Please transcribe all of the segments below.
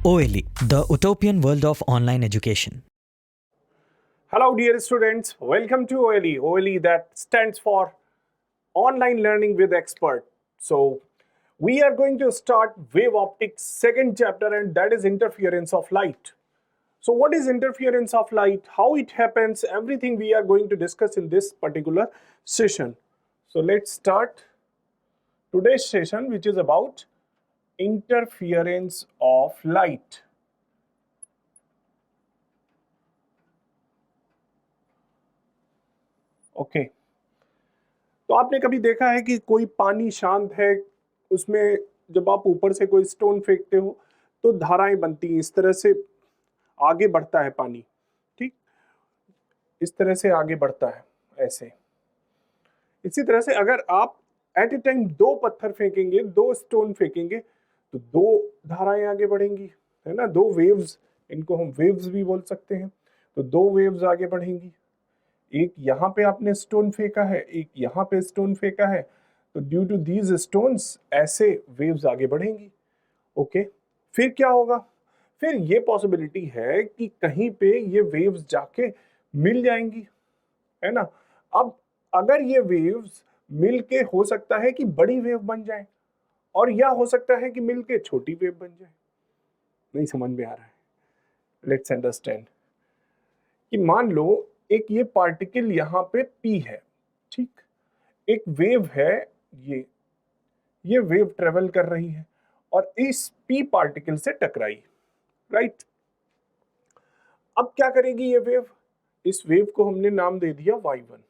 OLE, the utopian world of online education. Hello dear students, welcome to OLE. OLE that stands for Online Learning with Expert. So we are going to start wave optics second chapter, and that is interference of light. So what is interference of light, how it happens, everything we are going to discuss in this particular session. So let's start today's session, which is about interference of light. Okay तो आपने कभी देखा है कि कोई पानी शांत है, उसमें जब आप ऊपर से कोई स्टोन फेंकते हो तो धाराएं बनती हैं, इस तरह से आगे बढ़ता है पानी, ठीक, इस तरह से आगे बढ़ता है ऐसे। इसी तरह से अगर आप एट ए टाइम दो पत्थर फेंकेंगे, दो स्टोन फेंकेंगे, तो दो धाराएं आगे बढ़ेंगी, है ना, दो वेव्स, इनको हम वेव्स भी बोल सकते हैं। तो दो वेव्स आगे बढ़ेंगी, एक यहाँ पे आपने स्टोन फेंका है, एक यहाँ पे स्टोन फेंका है, तो ड्यू टू दीज स्टोन्स ऐसे वेव्स आगे बढ़ेंगी। ओके, फिर क्या होगा, फिर ये पॉसिबिलिटी है कि कहीं पे ये वेव्स जाके मिल जाएंगी, है ना। अब अगर ये वेव्स मिल के हो सकता है कि बड़ी वेव बन जाए, और या हो सकता है कि मिल के छोटी वेव बन जाए। नहीं समझ में आ रहा है, लेट्स अंडरस्टैंड कि मान लो एक ये पार्टिकल यहाँ पे P है, ठीक, एक वेव है, ये वेव ट्रेवल कर रही है और इस P पार्टिकल से टकराई, राइट। अब क्या करेगी ये वेव, इस वेव को हमने नाम दे दिया y1।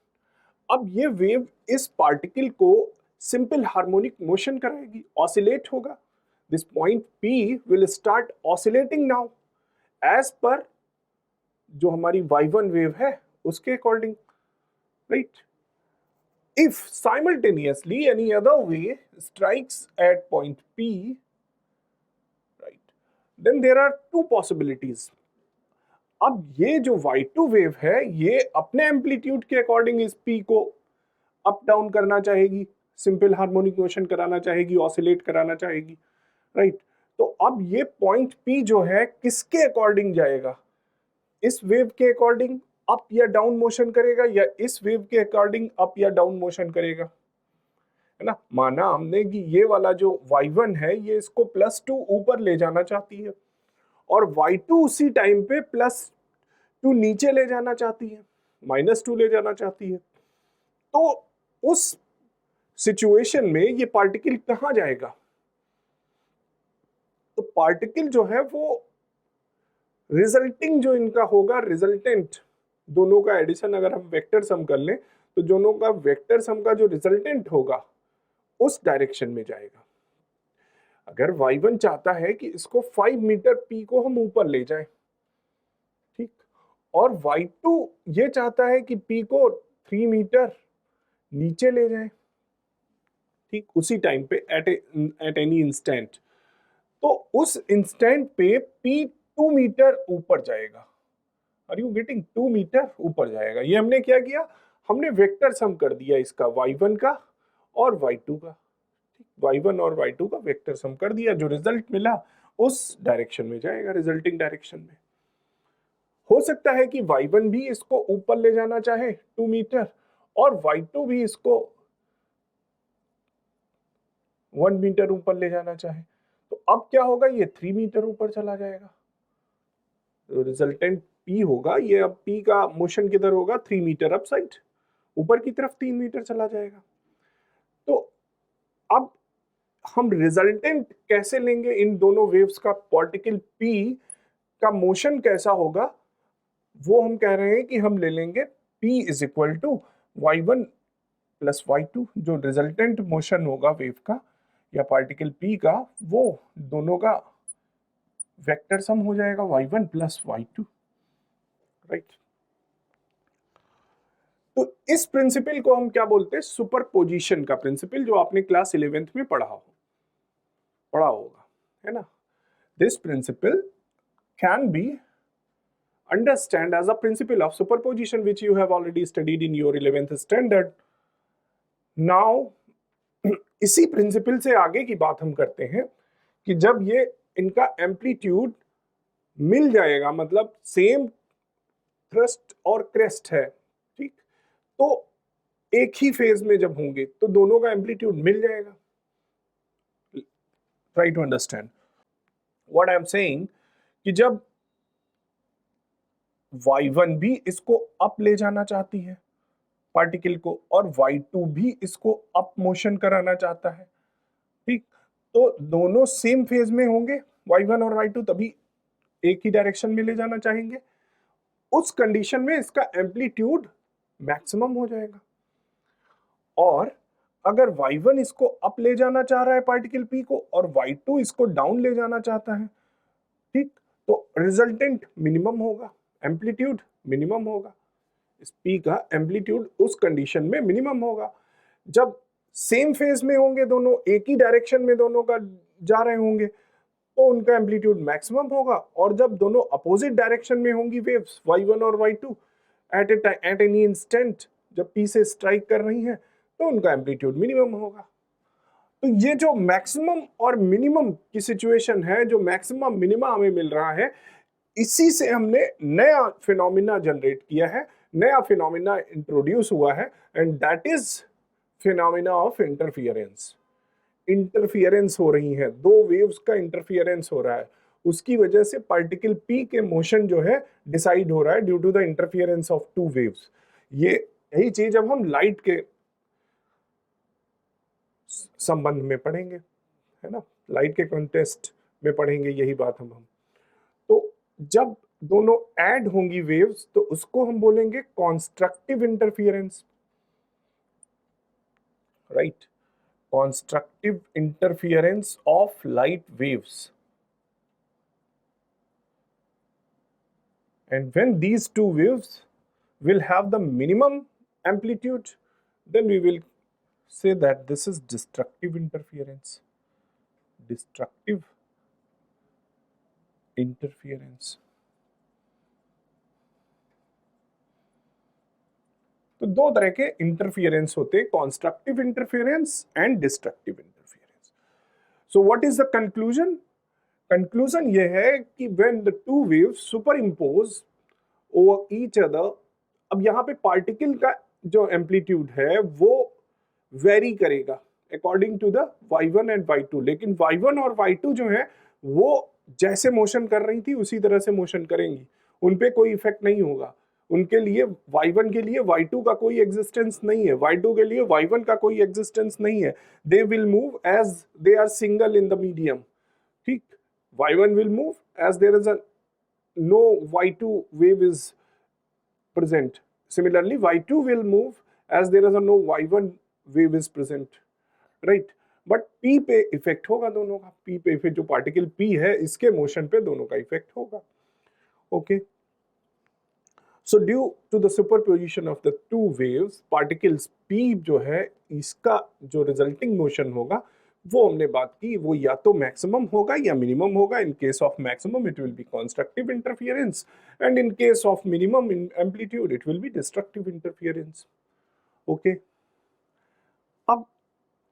अब ये वेव इस पार्टिकल को सिंपल हार्मोनिक मोशन कराएगी, ऑसिलेट होगा। This point P will start oscillating now as per जो हमारी y1 वेव है उसके according, right. If simultaneously any other wave strikes at point P, right, then there are two possibilities. अब ये जो y2 wave है ये अपने एम्पलीट्यूड के अकॉर्डिंग इस P को अप डाउन करना चाहेगी, सिंपल हार्मोनिक मोशन कराना चाहेगी, ऑसिलेट कराना चाहेगी, राइट। तो अब ये पॉइंट P जो है किसके अकॉर्डिंग जाएगा, इस वेव के अकॉर्डिंग अप या डाउन मोशन करेगा, या इस वेव के अकॉर्डिंग अप या डाउन मोशन करेगा, है ना। माना हमने कि ये वाला जो y1 है ये इसको +2 ऊपर ले जाना चाहती है और y2 उसी टाइम पे +2 नीचे ले जाना चाहती है, -2 ले जाना चाहती है। तो उस सिचुएशन में ये पार्टिकल कहाँ जाएगा, तो पार्टिकल जो है वो रिजल्टिंग जो इनका होगा, रिजल्टेंट, दोनों का एडिशन अगर हम वेक्टर सम कर लें तो दोनों का वेक्टर सम का जो रिजल्टेंट होगा उस डायरेक्शन में जाएगा। अगर y1 चाहता है कि इसको 5 मीटर P को हम ऊपर ले जाएं, ठीक, और y2 ये चाहता है कि P को 3 मीटर नीचे ले जाएं, ठीक, उसी टाइम पे एट एनी इंस्टेंट, तो उस इंस्टेंट पे P 2 मीटर ऊपर जाएगा। आर यू गेटिंग, 2 मीटर ऊपर जाएगा। ये हमने क्या किया, हमने वेक्टर सम कर दिया इसका y1 का और y2 का, y1 और y2 का वेक्टर सम कर दिया, जो रिजल्ट मिला उस डायरेक्शन में जाएगा, रिजल्टिंग डायरेक्शन में। हो सकता है कि y1 भी इसको ऊपर ले जाना चाहे 2 मीटर और y2 भी इसको 1 मीटर ऊपर ले जाना चाहे, तो अब क्या होगा, ये 3 मीटर ऊपर चला जाएगा। तो रिजल्टेंट P होगा, ये अब P का मोशन किधर होगा, 3 मीटर अप साइड, ऊपर की तरफ 3 मीटर चला जाएगा। तो अब हम रिजल्टेंट कैसे लेंगे इन दोनों वेव्स का, पार्टिकल P का मोशन कैसा होगा, वो हम कह रहे हैं कि हम ले लेंगे P is equal to y1 plus y2, जो रिजल्टेंट मोशन होगा वेव का या पार्टिकल P का, वो दोनों का वेक्टर सम हो जाएगा y1 प्लस y2, राइट। तो इस प्रिंसिपल को हम क्या बोलते हैं, सुपरपोजिशन का प्रिंसिपल, जो आपने क्लास 11th में पढ़ा होगा, है ना। This principle can be understand as a principle of superposition which you have already studied in your 11th standard. Now इसी प्रिंसिपल से आगे की बात हम करते हैं कि जब ये इनका एम्पलीट्यूड मिल जाएगा, मतलब सेम थ्रस्ट और क्रेस्ट है, ठीक, तो एक ही फेज में जब होंगे तो दोनों का एम्पलीट्यूड मिल जाएगा। Try to understand what I am saying कि जब y1 भी इसको अप ले जाना चाहती है पार्टिकल को, और y2 भी इसको अप मोशन कराना चाहता है, ठीक, तो दोनों सेम फेज में होंगे y1 और y2, तभी एक ही डायरेक्शन में ले जाना चाहेंगे। उस कंडीशन में इसका एम्पलीट्यूड मैक्सिमम हो जाएगा। और अगर y1 इसको अप ले जाना चाह रहा है पार्टिकल p को और y2 इसको डाउन ले जाना चाहता है, ठीक, तो रिजल्टेंट मिनिमम होगा, एम्पलीट्यूड मिनिमम होगा। इस p का एम्पलीट्यूड उस कंडीशन में मिनिमम होगा जब सेम फेज में होंगे, दोनों एक ही डायरेक्शन में दोनों का जा रहे होंगे तो उनका एम्पलीट्यूड मैक्सिमम होगा। और जब दोनों अपोजिट डायरेक्शन में होंगी वेव्स y1 और y2 एट एनी इंस्टेंट, जब p से स्ट्राइक कर रही हैं, तो उनका एम्पलीट्यूड मिनिमम होगा। तो ये जो मैक्सिमम और मिनिमम की सिचुएशन है, जो मैक्सिमम मिनिमा हमें मिल रहा है, इसी से हमने नया फिनोमिना जनरेट किया है, नया फिनोमिना इंट्रोड्यूस हुआ है, and that is phenomena of interference. Interference हो रही है, दो वेव्स का इंटरफियरेंस हो रहा है, उसकी वजह से पार्टिकल p के मोशन जो है डिसाइड हो रहा है due to the interference of two waves. ये यही चीज अब हम लाइट के संबंध में पढ़ेंगे, है ना, लाइट के कॉन्टेस्ट में पढ़ेंगे यही बात हम। तो जब दोनों ऐड होंगी वेव्स तो उसको हम बोलेंगे constructive interference, right, constructive interference of light waves. And when these two waves will have the minimum amplitude, then we will say that this is destructive interference. Destructive interference. तो दो तरह के interference होते हैं, constructive interference and destructive interference. So what is the conclusion? Conclusion ये है कि when the two waves superimpose over each other, अब यहाँ पे पार्टिकल का जो एम्पलीट्यूड है वो वेरी करेगा according to the y1 and y2, लेकिन y1 और y2 जो है वो जैसे मोशन कर रही थी उसी तरह से मोशन करेंगी, उन पे कोई इफेक्ट नहीं होगा। उनके लिए y1 के लिए y2 का कोई एग्जिस्टेंस नहीं है, y2 के लिए y1 का कोई एग्जिस्टेंस नहीं है। They will move as they are single in the medium, ठीक, y1 will move as there is a no y2 wave is present. Similarly, y2 will move as there is a no y1 wave is present, right? But p पे effect होगा दोनों का, p पे effect, जो particle p है इसके motion पे दोनों का इफेक्ट होगा। Okay, so due to the superposition of the two waves, particles p जो है इसका जो रिजल्टिंग मोशन होगा वो हमने बात की, वो या तो मैक्सिमम होगा या मिनिमम होगा। In case of maximum it will be constructive interference, and in case of minimum in amplitude it will be destructive interference. Okay, अब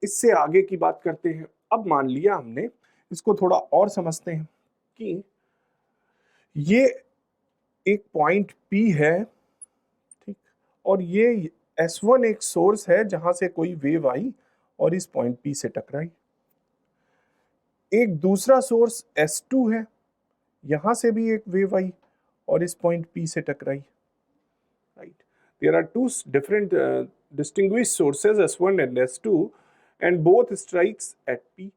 इससे आगे की बात करते हैं। अब मान लिया हमने, इसको थोड़ा और समझते हैं कि ये एक पॉइंट P है, ठीक, और ये S1 एक सोर्स है जहां से कोई वेव आई और इस पॉइंट P से टकराई। एक दूसरा सोर्स S2 है, यहां से भी एक वेव आई और इस पॉइंट P से टकराई, right. There are two different distinguished sources S1 and S2 and both strikes at P।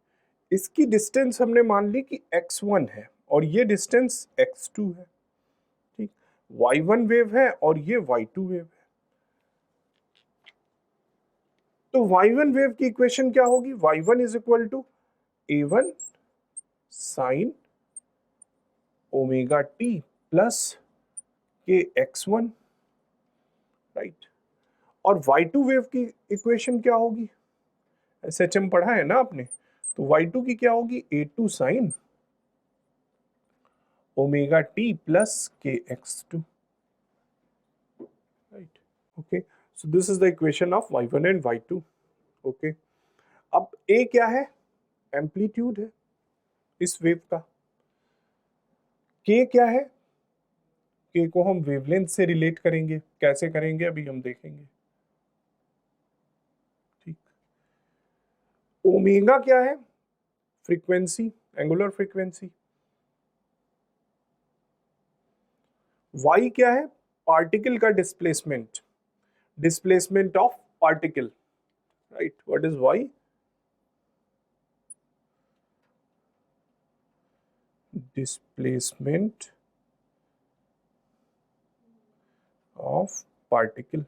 इसकी डिस्टेंस हमने मान ली कि x1 है और ये डिस्टेंस x2 है, ठीक, y1 वेव है और ये y2 वेव है। तो y1 वेव की इक्वेशन क्या होगी? y1 is equal to a1 sine omega t plus K x1, right. और y2 वेव की इक्वेशन क्या होगी? SHM पढ़ा है ना आपने, तो y2 की क्या होगी? a2 sign omega t plus के x2, right. Okay, so this is the equation of y1 and y2। Okay, अब a क्या है? एम्पलीट्यूड है इस वेव का, के क्या है, के को हम वेवलेंथ से रिलेट करेंगे, कैसे करेंगे अभी हम देखेंगे। ठीक, ओमेगा क्या है, फ्रीक्वेंसी, एंगुलर फ्रीक्वेंसी। वाई क्या है, पार्टिकल का displacement, displacement of particle, right, what is Y, displacement of particle,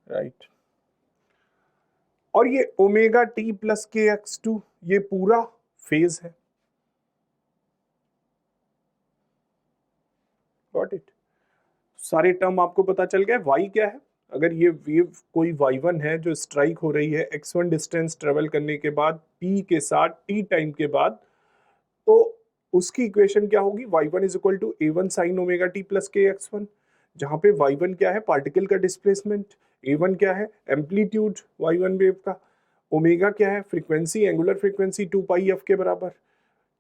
right. और ये omega T plus K X two, ये पूरा फेज है, गॉट इट। सारे टर्म आपको पता चल गए। वाई क्या है, अगर ये वेव कोई y1 है जो स्ट्राइक हो रही है x1 डिस्टेंस ट्रेवल करने के बाद t के साथ t टाइम के बाद, तो उसकी इक्वेशन क्या होगी, y1 is equal to a1 sine omega T plus K x1, जहां पे y1 क्या है, पार्टिकल का डिस्प्लेसमेंट, a1 क्या है, एम्पलीट्यूड y1 वेव का, ओमेगा क्या है, फ्रीक्वेंसी, एंगुलर फ्रीक्वेंसी 2 पाई एफ के बराबर,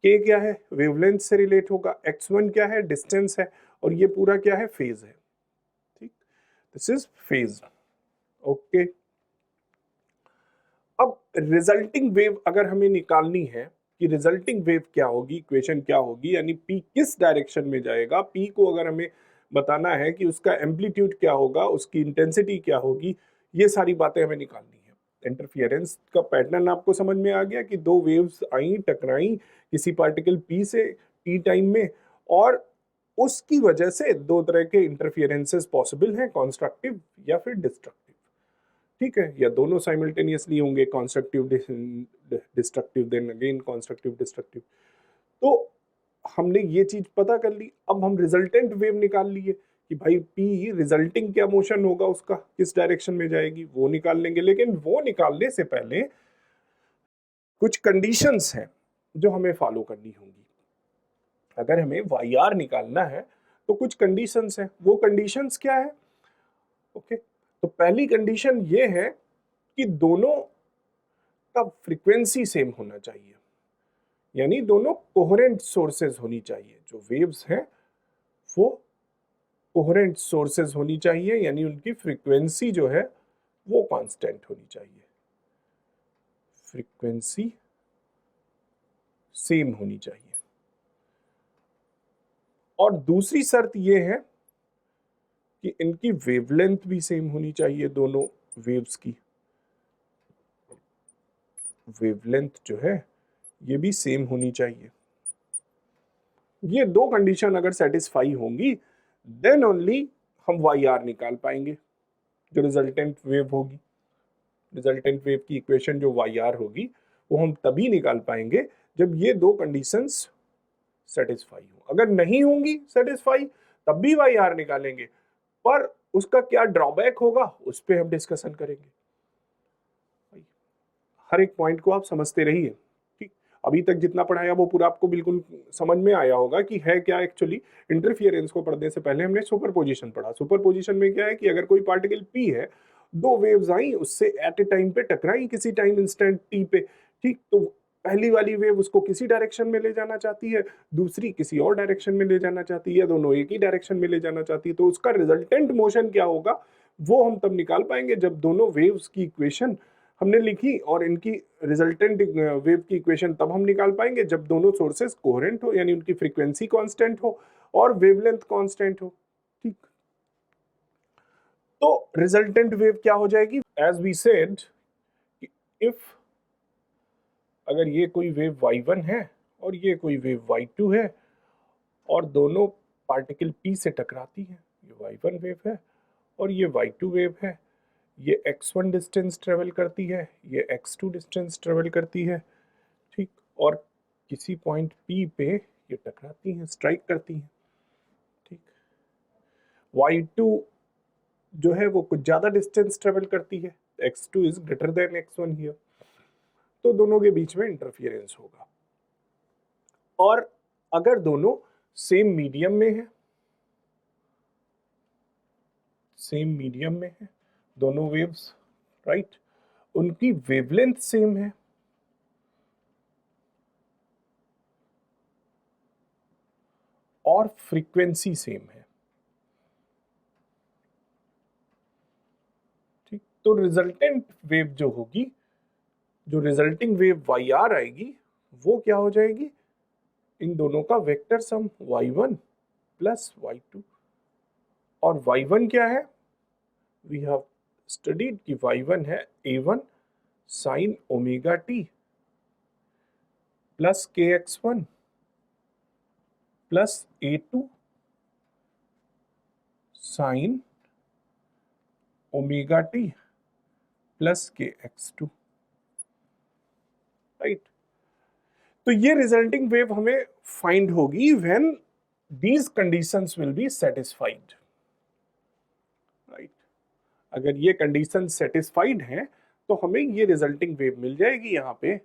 k क्या है, वेवलेंथ से रिलेट होगा, x1 क्या है, डिस्टेंस है, और ये पूरा क्या है, फेज है। ठीक, दिस इज फेज, ओके। अब रिजल्टिंग वेव अगर हमें निकालनी है कि रिजल्टिंग वेव क्या होगी, इक्वेशन क्या होगी, यानी p किस डायरेक्शन में जाएगा, p को अगर हमें बताना है कि उसका एम्पलीट्यूड क्या होगा, उसकी इंटेंसिटी क्या होगी, ये सारी बातें हमें निकालनी है। इंटरफियरेंस का पैटर्न आपको समझ में आ गया कि दो वेव्स आई टकराई किसी पार्टिकल p से t टाइम में, और उसकी वजह से दो तरह के इंटरफियरेंसेस पॉसिबल हैं, कंस्ट्रक्टिव या फिर डिस्ट्रक्टिव। ठीक है, या दोनों साइमल्टेनियसली होंगे, constructive destructive, then again constructive destructive. तो हमने ये चीज पता कर ली, अब हम रिजल्टेंट वेव निकाल लिए कि भाई पी रिजल्टिंग क्या मोशन होगा, उसका किस डायरेक्शन में जाएगी, वो निकाल लेंगे। लेकिन वो निकालने से पहले कुछ कंडीशंस हैं जो हमें फॉलो करनी होंगी। अगर हमें वाई आर निकालना है तो कुछ कंडीशंस हैं, वो कंडीशंस क्या है, ओके। तो पहली कंडीशन ये है कि दोनों का फ्रीक्वेंसी सेम होना चाहिए, यानी दोनों कोहेरेंट सोर्सेज होनी चाहिए, जो वेव्स हैं वो कोहेरेंट सोर्सेज होनी चाहिए, यानी उनकी फ्रीक्वेंसी जो है वो कांस्टेंट होनी चाहिए, फ्रीक्वेंसी सेम होनी चाहिए। और दूसरी शर्त ये है कि इनकी वेवलेंथ भी सेम होनी चाहिए, दोनों वेव्स की वेवलेंथ जो है ये भी सेम होनी चाहिए। ये दो कंडीशन अगर सेटिस्फाई होंगी देन ओनली हम वाई आर निकाल पाएंगे, जो रिजल्टेंट वेव होगी। रिजल्टेंट वेव की इक्वेशन जो वाई आर होगी वो हम तभी निकाल पाएंगे जब ये दो कंडीशंस सेटिस्फाई हो। अगर नहीं होंगी सेटिस्फाई तब भी वाई आर निकालेंगे, पर उसका क्या ड्रॉबैक होगा उस पर हम डिस्कशन करेंगे। हर एक पॉइंट को आप समझते रहिए, ठीक। अभी तक जितना पढ़ाया वो पूरा आपको बिल्कुल समझ में आया होगा कि है क्या एक्चुअली। इंटरफियरेंस को पढ़ने से पहले हमने सुपरपोजिशन पढ़ा। सुपरपोजिशन में क्या है कि अगर कोई पार्टिकल पी है, दो वेव्स आई उससे एट ए टाइम पे टकराई किसी टाइम इंस्टेंट टी पे, ठीक। तो पहली वाली वेव उसको किसी डायरेक्शन में ले जाना चाहती है, दूसरी किसी और डायरेक्शन में ले जाना चाहती है, या दोनों एक ही डायरेक्शन में ले जाना चाहती है। तो उसका रिजल्टेंट मोशन क्या होगा वो हम तब निकाल पाएंगे जब दोनों वेव्स की इक्वेशन हमने लिखी, और इनकी रिजल्टेंट वेव की इक्वेशन तब हम निकाल पाएंगे जब दोनों सोर्सेस कोहेरेंट हो, यानी उनकी फ्रीक्वेंसी कांस्टेंट हो और वेवलेंथ कांस्टेंट हो, ठीक। तो रिजल्टेंट वेव क्या हो जाएगी, एज वी सेड, इफ अगर ये कोई वेव y1 है और ये कोई वेव y2 है और दोनों पार्टिकल p से टकराती है, ये y1 वेव है और ये y2 वेव है, ये x1 डिस्टेंस ट्रेवल करती है, ये x2 डिस्टेंस ट्रेवल करती है, ठीक। और किसी पॉइंट P पे ये टकराती हैं, स्ट्राइक करती हैं, ठीक। y2 जो है वो कुछ ज्यादा डिस्टेंस ट्रेवल करती है, x2 is greater than x1 here, तो दोनों के बीच में इंटरफियरेंस होगा। और अगर दोनों सेम मीडियम में है, सेम मीडियम में है दोनों वेव्स, राइट, उनकी वेवलेंथ सेम है, और फ्रीक्वेंसी सेम है, ठीक। तो रिजल्टेंट वेव जो होगी, जो रिजल्टिंग वेव वाई आर आएगी, वो क्या हो जाएगी, इन दोनों का vector sum y1 plus y2। और y1 क्या है, वी हैव स्टडीड कि y1 है a1 sine omega T plus kx1 plus a2 sign omega T plus kx2, right. तो ये रिजल्टिंग वेव हमें फाइंड होगी when these conditions will be satisfied, right. अगर ये कंडीशन सेटिस्फाइड हैं तो हमें ये रिजल्टिंग वेव मिल जाएगी। यहाँ पे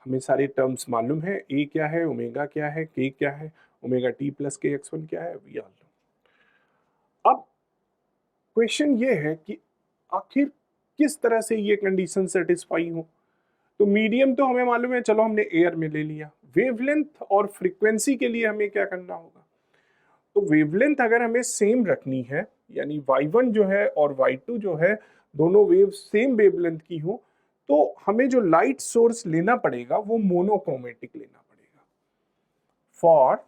हमें सारे टर्म्स मालूम है, ए क्या है, ओमेगा क्या है, के क्या है, omega T plus K x1 क्या है, वी आर नो। अब क्वेश्चन ये है कि आखिर किस तरह से ये कंडीशन सेटिस्फाई हो। तो मीडियम तो हमें मालूम है, चलो हमने एयर में ले लिया। वेवलेंथ और फ्रीक्वेंसी के लिए हमें क्या करना होगा, तो वेवलेंथ अगर हमें सेम रखनी है, यानी y1 जो है और y2 जो है, दोनों वेव सेम वेवलेंथ की हो, तो हमें जो लाइट सोर्स लेना पड़ेगा वो मोनोक्रोमेटिक लेना पड़ेगा। For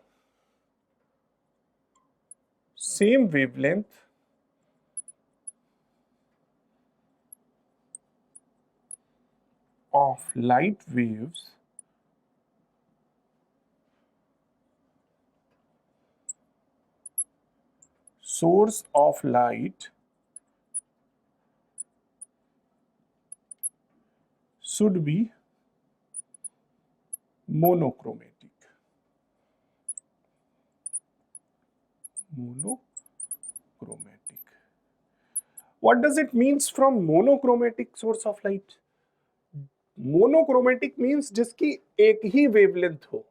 same wavelength of light waves, source of light should be monochromatic. Monochromatic. What does it means from monochromatic source of light? Monochromatic means जिसकी एक ही वेवलेंथ हो,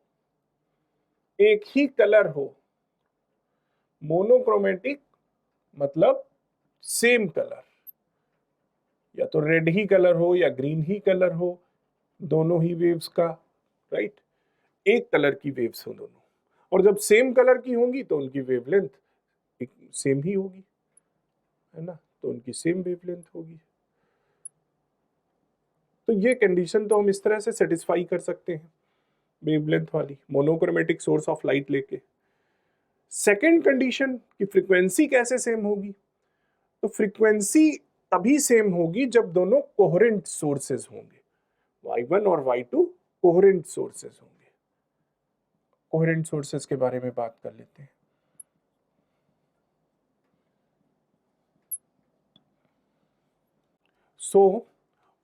एक ही कलर हो। मोनोक्रोमेटिक मतलब सेम कलर, या तो रेड ही कलर हो या ग्रीन ही कलर हो, दोनों ही वेव्स का, राइट। एक कलर की वेव्स हो दोनों, और जब सेम कलर की होंगी तो उनकी वेवलेंथ सेम ही होगी, है ना, तो उनकी सेम वेवलेंथ होगी। तो ये कंडीशन तो हम इस तरह से सेटिस्फाई कर सकते हैं वेवलेंथ वाली, मोनोक्रोमेटिक सोर्स ऑफ लाइट लेके। सेकेंड कंडीशन की फ्रीक्वेंसी कैसे सेम होगी, तो फ्रीक्वेंसी तभी सेम होगी जब दोनों कोहेरेंट सोर्सेज होंगे, y1 और y2 कोहेरेंट सोर्सेज होंगे। कोहेरेंट सोर्सेज के बारे में बात कर लेते हैं। So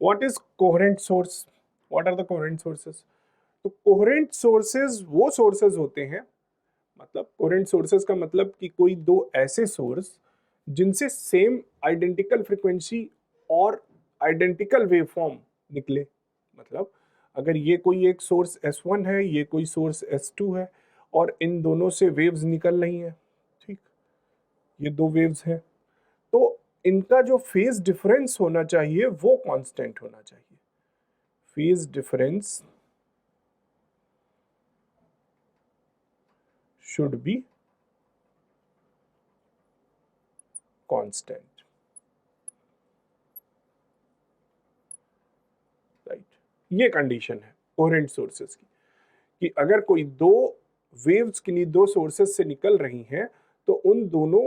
what is coherent source, what are the coherent sources? तो कोहेरेंट सोर्सेज वो सोर्सेज होते हैं, मतलब कोहेरेंट सोर्सेज का मतलब कि कोई दो ऐसे सोर्स जिनसे सेम आइडेंटिकल फ्रीक्वेंसी और आइडेंटिकल वेवफॉर्म निकले। मतलब अगर ये कोई एक सोर्स S1 है, ये कोई सोर्स S2 है, और इन दोनों से वेव्स निकल रही हैं, ठीक, ये दो वेव्स हैं, तो इनका जो फेज डिफरेंस होना चाहिए वो कांस्टेंट होना चाहिए। Phase difference should be constant, right. ये कंडीशन है कोहेरेंट सोर्सेज की, कि अगर कोई दो वेव्स किन्हीं दो सोर्सेज से निकल रही हैं तो उन दोनों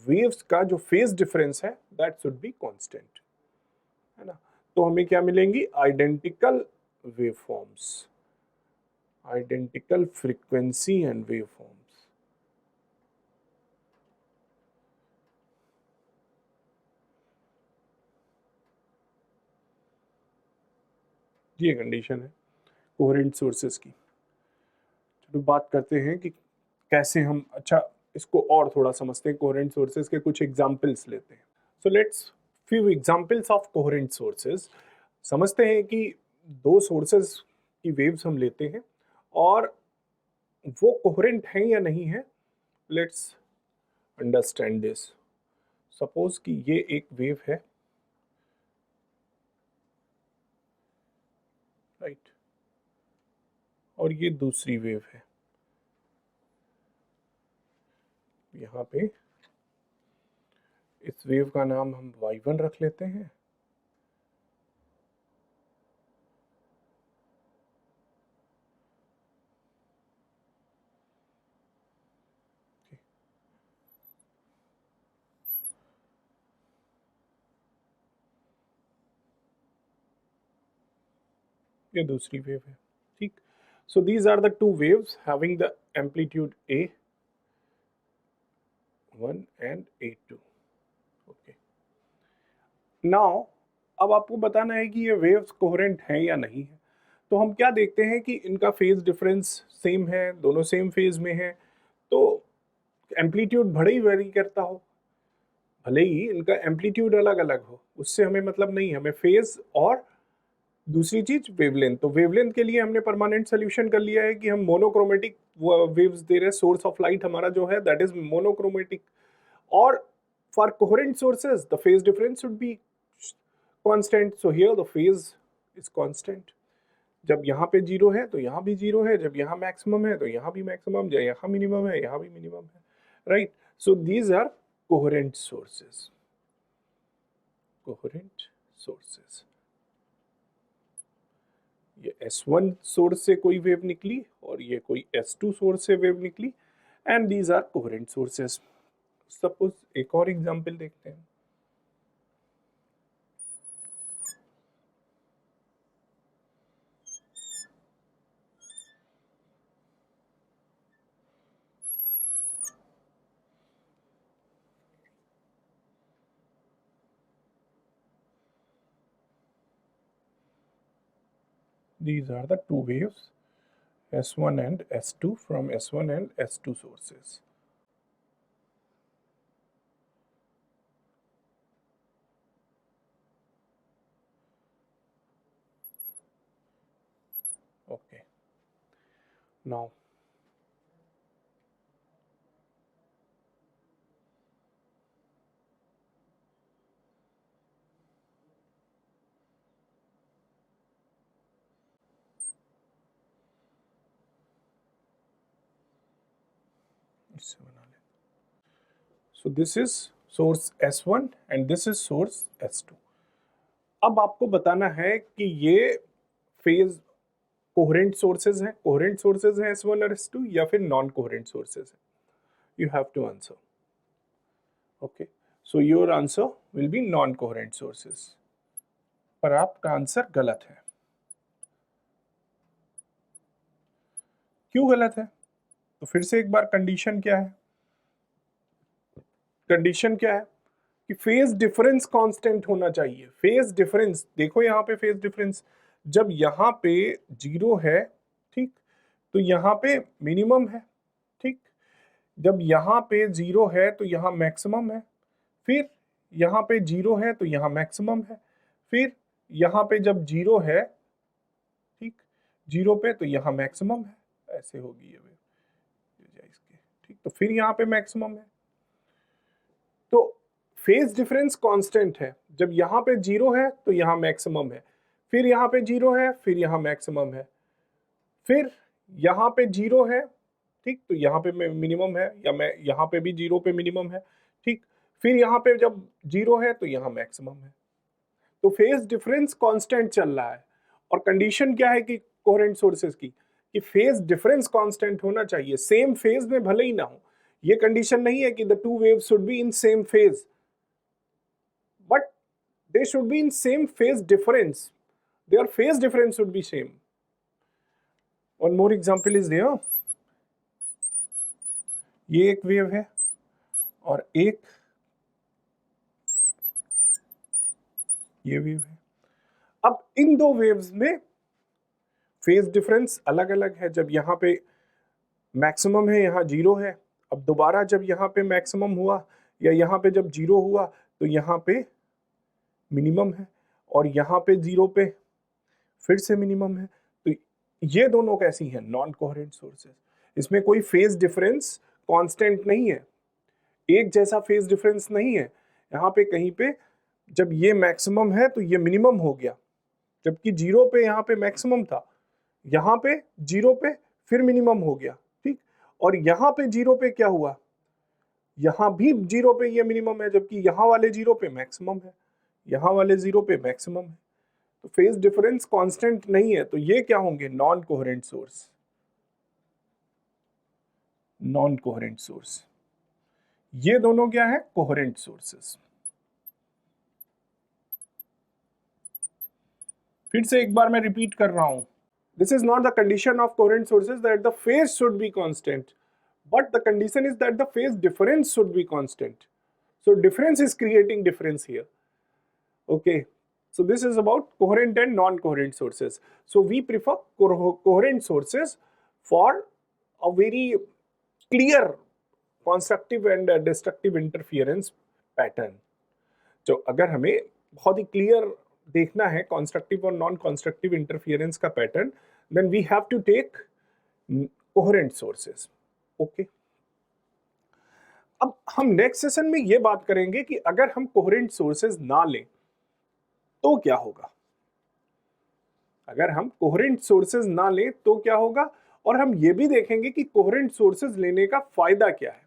वेव्स का जो फेज डिफरेंस है दैट शुड बी कांस्टेंट, है ना। तो हमें क्या मिलेंगी, identical waveforms, identical frequency and waveforms. ये कंडीशन है कोहेरेंट सोर्सेज की। चलो बात करते हैं कि कैसे हम, अच्छा इसको और थोड़ा समझते हैं, कोहेरेंट सोर्सेज के कुछ एग्जांपल्स लेते हैं। So let's few examples of coherent sources. समझते हैं कि दो सोर्सेज की वेव्स हम लेते हैं और वो कोहेरेंट हैं या नहीं है। Let's understand this. सपोज कि ये एक वेव है, राइट, और ये दूसरी वेव है। यहाँ पे इस वेव का नाम हम y1 रख लेते हैं, ये दूसरी वेव है, ठीक। So these are the two waves having the amplitude A1 and A2। Okay, now अब आपको बताना है कि ये वेव्स कोहेरेंट हैं या नहीं है। तो हम क्या देखते हैं कि इनका फेज डिफरेंस सेम है, दोनों सेम फेज में है, तो एम्पलीट्यूड भले ही वेरी करता हो, भले ही इनका एम्पलीट्यूड अलग अलग हो, उससे हमें मतलब नहीं है, हमें फेज और दूसरी चीज वेवलेंथ। तो वेवलेंथ के लिए हमने परमानेंट सोल्यूशन कर लिया है कि हम मोनोक्रोमेटिक वेव्स दे रहे हैं, सोर्स ऑफ लाइट हमारा जो है दैट इज मोनोक्रोमेटिक। और for coherent sources the phase difference should be constant, so here the phase is constant. जब यहाँ पे जीरो है तो यहाँ भी जीरो है, जब यहाँ मैक्सिमम है तो यहाँ भी मैक्सिमम, जब यहाँ मिनिमम है यहाँ भी मिनिमम है, right. So these are coherent sources, coherent sources. ये S1 सोर्स से कोई वेव निकली और ये कोई S2 सोर्स से वेव निकली, and these are coherent sources. Suppose एक और एग्जांपल देखते हैं। These are the two waves, S1 and S2, from S1 and S2 sources. Okay, now इससे बना लें। So this is source S1 and this is source S2। अब आपको बताना है कि ये फेज कोहेरेंट सोर्सेज हैं, कोहेरेंट सोर्सेज हैं S1 और S2, या फिर नॉन कोहेरेंट सोर्सेज हैं। You have to answer. Okay, so your answer will be non coherent sources, पर आपका आंसर गलत है। क्यों गलत है? तो फिर से एक बार कंडीशन क्या है, कंडीशन क्या है कि फेज डिफरेंस कांस्टेंट होना चाहिए। फेज डिफरेंस देखो, यहाँ पे फेज डिफरेंस जब यहाँ पे जीरो है, ठीक, तो यहाँ पे मिनिमम है, ठीक। जब यहाँ पे जीरो है तो यहाँ मैक्सिमम है, फिर यहाँ पे जीरो है तो यहाँ मैक्सिमम है, फिर यहाँ पे जब जीरो है, ठीक, जीरो पे तो यहाँ मैक्सिमम है, ऐसे होगी ये वेव इसके, ठीक। तो फिर यहाँ पे मैक्सिमम है, तो फेज डिफरेंस कांस्टेंट है। जब यहाँ पे जीरो है तो यहाँ मैक्सिमम है, फिर यहाँ पे जीरो है, फिर यहाँ मैक्सिमम है, फिर यहाँ पे जीरो है, ठीक, तो यहाँ पे मिनिमम है, या मैं यहाँ पे भी जीरो पे मिनिमम है, ठीक। फिर यहाँ पे जब जीरो है तो यहाँ मैक्सिमम है। तो फेज डिफरेंस कांस्टेंट चल रहा है, और कंडीशन क्या है कि कोहेरेंट सोर्सेज की, कि फेज डिफरेंस कांस्टेंट होना चाहिए, सेम फेज में भले ही ना हो। ये कंडीशन नहीं है कि the two waves should be in same phase, but they should be in same phase difference, their phase difference should be same. One more example is there, ये एक वेव है और एक ये वेव है। अब इन दो वेव्स में फेज डिफरेंस अलग अलग है। जब यहाँ पे मैक्सिमम है, यहाँ जीरो है, अब दोबारा जब यहाँ पे मैक्सिमम हुआ या यहाँ पे जब जीरो हुआ तो यहाँ पे मिनिमम है, और यहाँ पे जीरो पे फिर से मिनिमम है। तो ये दोनों कैसी हैं? Non coherent sources. इसमें कोई फेज डिफरेंस कांस्टेंट नहीं है, एक जैसा फेज डिफरेंस नहीं है। यहाँ पे कहीं पे जब ये मैक्सिमम है तो ये मिनिमम हो गया, जबकि जीरो पे यहाँ पे मैक्सिमम था, यहाँ पे जीरो पे फिर मिनिमम हो गया, ठीक। और यहाँ पे जीरो पे क्या हुआ, यहां भी 0 पे ये मिनिमम है, जबकि यहां वाले 0 पे मैक्सिमम है, यहां वाले 0 पे मैक्सिमम है। तो फेज डिफरेंस कांस्टेंट नहीं है, तो ये क्या होंगे? Non coherent source, non coherent source. ये दोनों क्या है? Coherent sources. फिर से एक बार मैं रिपीट कर रहा हूं, this is not the condition of coherent sources that the phase should be constant, but the condition is that the phase difference should be constant. So difference is creating difference here. Okay, so this is about coherent and non-coherent sources. So we prefer coherent sources for a very clear constructive and destructive interference pattern. तो अगर हमें बहुत ही clear देखना है constructive और non constructive interference का pattern, then we have to take coherent sources. Okay, अब हम नेक्स्ट सेशन में ये बात करेंगे कि अगर हम कोहेरेंट सोर्सेज ना लें तो क्या होगा। अगर हम कोहेरेंट सोर्सेज ना लें तो क्या होगा, और हम ये भी देखेंगे कि कोहेरेंट सोर्सेज लेने का फायदा क्या है।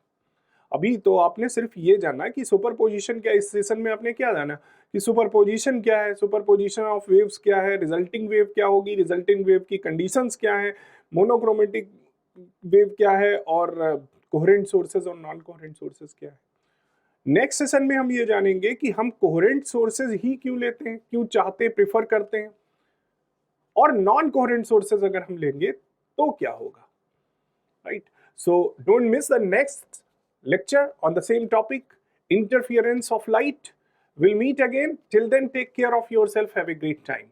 अभी तो आपने सिर्फ ये जाना कि सुपरपोजिशन क्या है, इस सेशन में आपने क्या जाना कि सुपरपोजिशन क्या है, सुपरपोजिशन ऑफ वेव्स क्या है, रिजल्टिंग वेव क्या होगी, रिजल्टिंग वेव की कंडीशंस क्या है, मोनोक्रोमेटिक वेव क्या है, और कोहेरेंट सोर्सेज और नॉन कोहेरेंट सोर्सेज क्या है। नेक्स्ट सेशन में हम ये जानेंगे कि हम कोहेरेंट सोर्सेज ही क्यों लेते हैं, क्यों चाहते, प्रेफर करते हैं, और नॉन कोहेरेंट सोर्सेज अगर हम लेंगे तो क्या होगा। Right, so don't miss the next lecture on the same topic, interference of light. We'll meet again. Till then, take care of yourself. Have a great time.